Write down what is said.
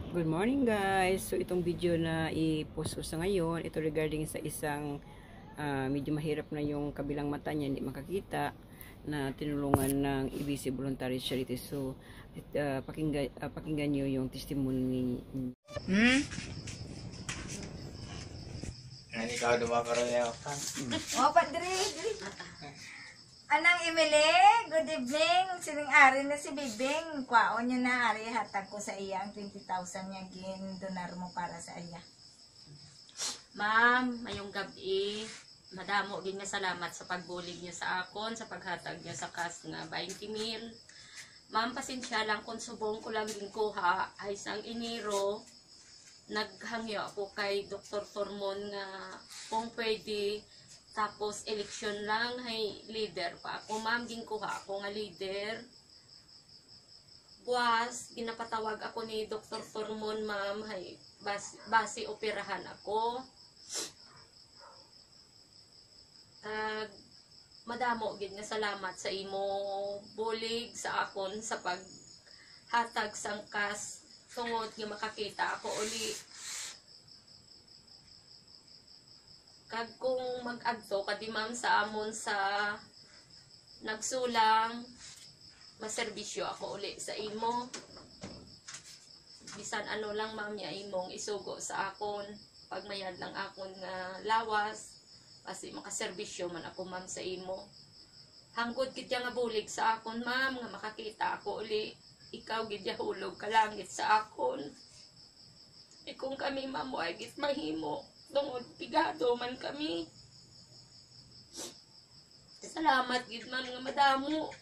Good morning guys. So itong video na i-post ko sa ngayon, ito regarding sa isang medyo mahirap na yung kabilang mata niya, hindi makakita, na tinulungan ng EBC Voluntary Charity. So pakinggan niyo yung testimony. Ano ikaw dumakaroon na ako? O, padre. Anang Emily, good evening. Sining ari na si Bibing. Kwaon niya na ari, hatag ko sa iya ang 20,000 niya donar mo para sa iya. Ma'am, mayong gabi. Madamo din nga salamat sa pagbulig niya sa akon, sa paghatag niya sa kas nga 20,000. Ma'am, pasensya lang kung subong ko lang din kuha ay sang Enero. Naghangyo ako kay Dr. Tormon nga kung pwede. Tapos, eleksyon lang, hay leader pa ako. Ma'am, ginkuha ako nga leader. Buwas, ginapatawag ako ni Dr. Tormon, ma'am, hay base operahan ako. Madamo, gid nga salamat sa imo bulig sa akon sa paghatag sang kas tungod nga makakita ako uli. Kag kung mag-agto kadi ma'am sa amon sa nagsulang, maserbisyo ako uli sa imo. Bisan ano lang ma'am ya imong isugo sa akon, pagmayad lang akon nga lawas, kasi makaserbisyo man ako ma'am sa imo. Hangkod kitya nga bulig sa akon ma'am, nga makakita ako uli. Ikaw gid hulog kalangit sa akon. Kung kami ma'am ay git mahimo. Tungod pigado man kami. Salamat gid man nga madamo.